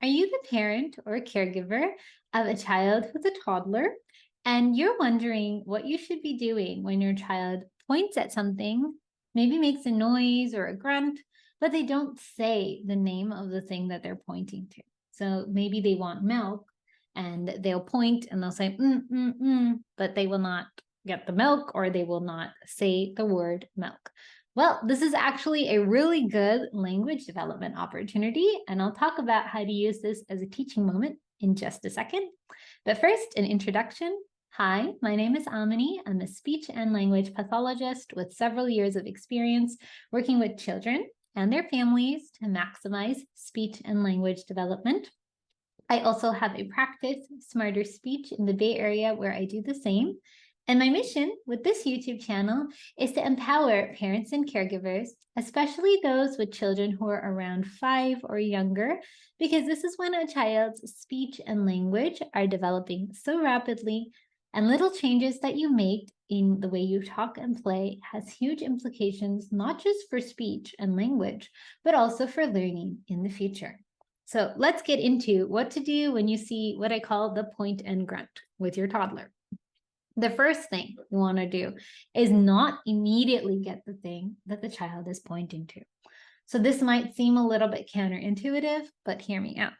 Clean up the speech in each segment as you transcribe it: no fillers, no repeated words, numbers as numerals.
Are you the parent or caregiver of a child who's a toddler, and you're wondering what you should be doing when your child points at something, maybe makes a noise or a grunt, but they don't say the name of the thing that they're pointing to? So maybe they want milk and they'll point and they'll say, but they will not get the milk or they will not say the word milk. Well, this is actually a really good language development opportunity, and I'll talk about how to use this as a teaching moment in just a second. But first, an introduction. Hi, my name is Amini. I'm a speech and language pathologist with several years of experience working with children and their families to maximize speech and language development. I also have a practice, Smarter Speech, in the Bay Area where I do the same. And my mission with this YouTube channel is to empower parents and caregivers, especially those with children who are around 5 or younger, because this is when a child's speech and language are developing so rapidly, and little changes that you make in the way you talk and play has huge implications, not just for speech and language, but also for learning in the future. So let's get into what to do when you see what I call the point and grunt with your toddler. The first thing you want to do is not immediately get the thing that the child is pointing to. So this might seem a little bit counterintuitive, but hear me out.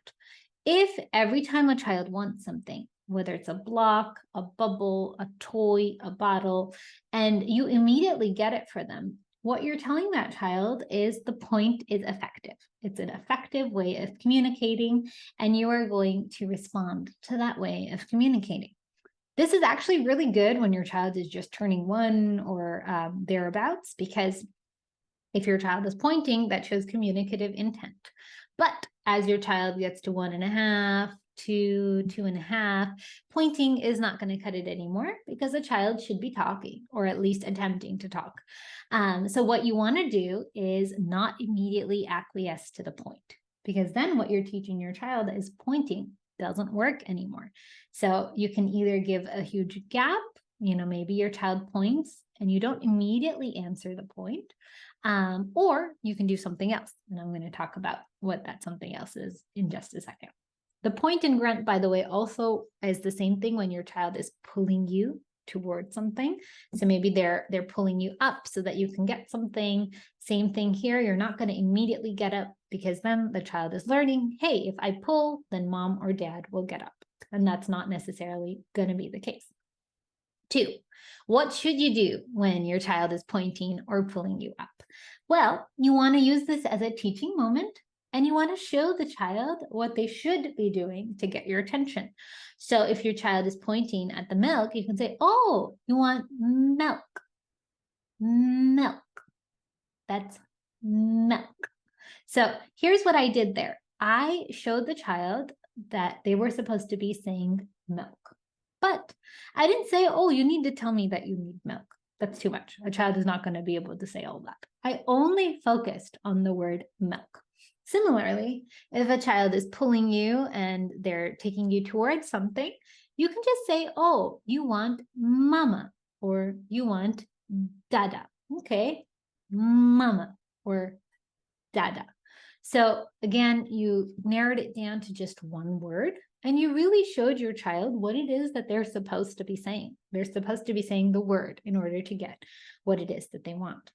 If every time a child wants something, whether it's a block, a bubble, a toy, a bottle, and you immediately get it for them, what you're telling that child is the point is effective. It's an effective way of communicating, and you are going to respond to that way of communicating. This is actually really good when your child is just turning 1 or thereabouts, because if your child is pointing, that shows communicative intent. But as your child gets to 1.5, 2, 2.5, pointing is not going to cut it anymore, because a child should be talking, or at least attempting to talk. So what you want to do is not immediately acquiesce to the point, because then what you're teaching your child is pointing doesn't work anymore. So you can either give a huge gap, maybe your child points and you don't immediately answer the point, or you can do something else. And I'm going to talk about what that something else is in just a second. The point and grunt, by the way, also is the same thing when your child is pulling you towards something. So maybe they're pulling you up so that you can get something. Same thing here. You're not going to immediately get up, because then the child is learning, hey, if I pull, then mom or dad will get up. And that's not necessarily going to be the case. 2, what should you do when your child is pointing or pulling you up? Well, you want to use this as a teaching moment, and you want to show the child what they should be doing to get your attention. So if your child is pointing at the milk, you can say, oh, you want milk. Milk. That's milk. So here's what I did there. I showed the child that they were supposed to be saying milk. But I didn't say, oh, you need to tell me that you need milk. That's too much. A child is not going to be able to say all that. I only focused on the word milk. Similarly, if a child is pulling you and they're taking you towards something, you can just say, oh, you want mama, or you want dada. Okay, mama or dada. So again, you narrowed it down to just one word, and you really showed your child what it is that they're supposed to be saying. They're supposed to be saying the word in order to get what it is that they want.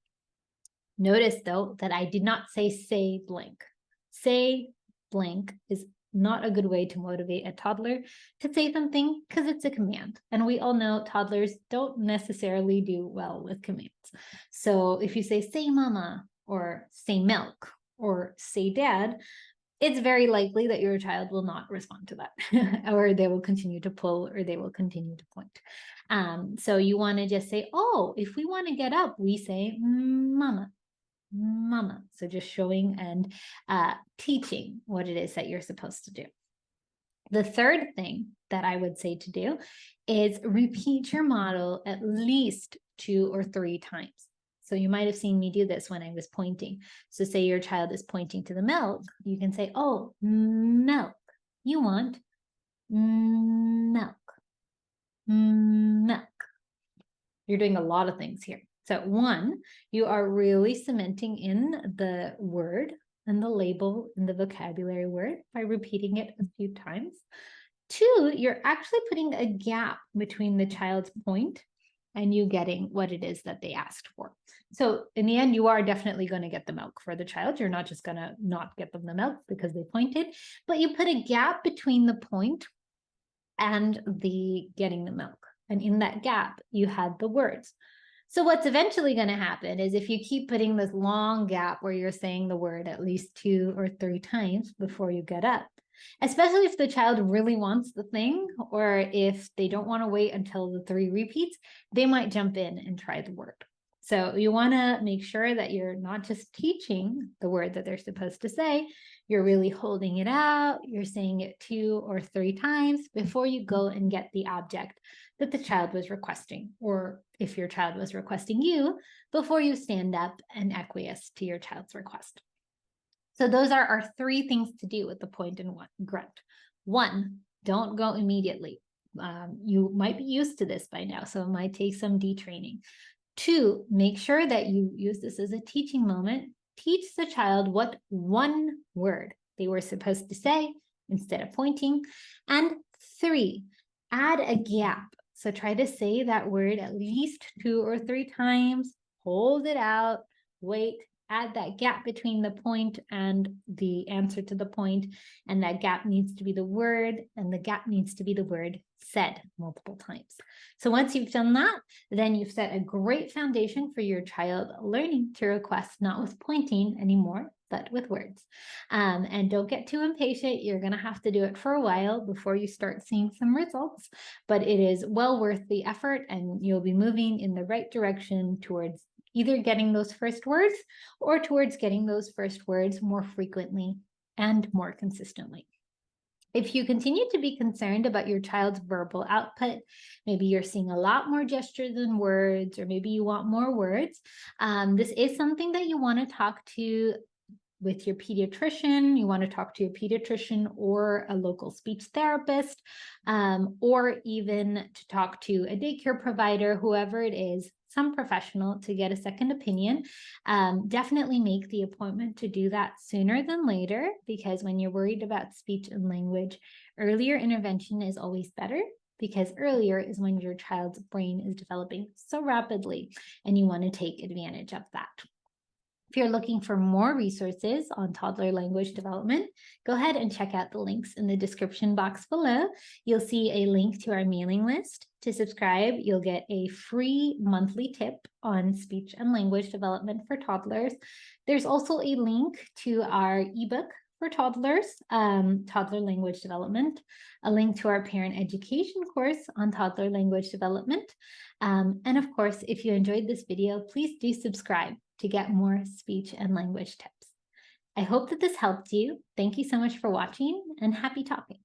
Notice, though, that I did not say blank. Say blank is not a good way to motivate a toddler to say something, because it's a command. And we all know toddlers don't necessarily do well with commands. So if you say mama, or say milk, or say dad, it's very likely that your child will not respond to that, or they will continue to pull, or they will continue to point. So you want to just say, oh, if we want to get up, we say mama. Mama. So just showing and teaching what it is that you're supposed to do. The third thing that I would say to do is repeat your model at least 2 or 3 times. So you might have seen me do this when I was pointing. So say your child is pointing to the milk, you can say, oh, milk. You want milk. Milk. You're doing a lot of things here. So 1, you are really cementing in the word and the label in the vocabulary word by repeating it a few times. 2, you're actually putting a gap between the child's point and you getting what it is that they asked for. So in the end, you are definitely going to get the milk for the child. You're not just going to not get them the milk because they pointed, but you put a gap between the point and the getting the milk. And in that gap, you had the words. So what's eventually going to happen is if you keep putting this long gap where you're saying the word at least 2 or 3 times before you get up, especially if the child really wants the thing, or if they don't want to wait until the 3 repeats, they might jump in and try the word. So you want to make sure that you're not just teaching the word that they're supposed to say, you're really holding it out, you're saying it 2 or 3 times before you go and get the object that the child was requesting, or if your child was requesting you, before you stand up and acquiesce to your child's request. So those are our 3 things to do with the point and grunt. 1, don't go immediately. You might be used to this by now, so it might take some detraining. 2, make sure that you use this as a teaching moment. Teach the child what 1 word they were supposed to say instead of pointing. And 3, add a gap. So try to say that word at least 2 or 3 times, hold it out, wait, add that gap between the point and the answer to the point, and that gap needs to be the word, and the gap needs to be the word said multiple times. So once you've done that, then you've set a great foundation for your child learning to request not with pointing anymore, but with words. And don't get too impatient. You're going to have to do it for a while before you start seeing some results, but it is well worth the effort, and you'll be moving in the right direction towards either getting those first words or towards getting those first words more frequently and more consistently. If you continue to be concerned about your child's verbal output, maybe you're seeing a lot more gestures than words, or maybe you want more words, this is something that you want to talk to with your pediatrician. You want to talk to your pediatrician or a local speech therapist, or even to talk to a daycare provider, whoever it is, some professional, to get a second opinion. Definitely make the appointment to do that sooner than later, because when you're worried about speech and language, earlier intervention is always better, because earlier is when your child's brain is developing so rapidly, and you want to take advantage of that. If you're looking for more resources on toddler language development, go ahead and check out the links in the description box below. You'll see a link to our mailing list. To subscribe, you'll get a free monthly tip on speech and language development for toddlers. There's also a link to our ebook for toddlers, toddler language development, a link to our parent education course on toddler language development. And of course, if you enjoyed this video, please do subscribe to get more speech and language tips. I hope that this helped you. Thank you so much for watching, and happy talking.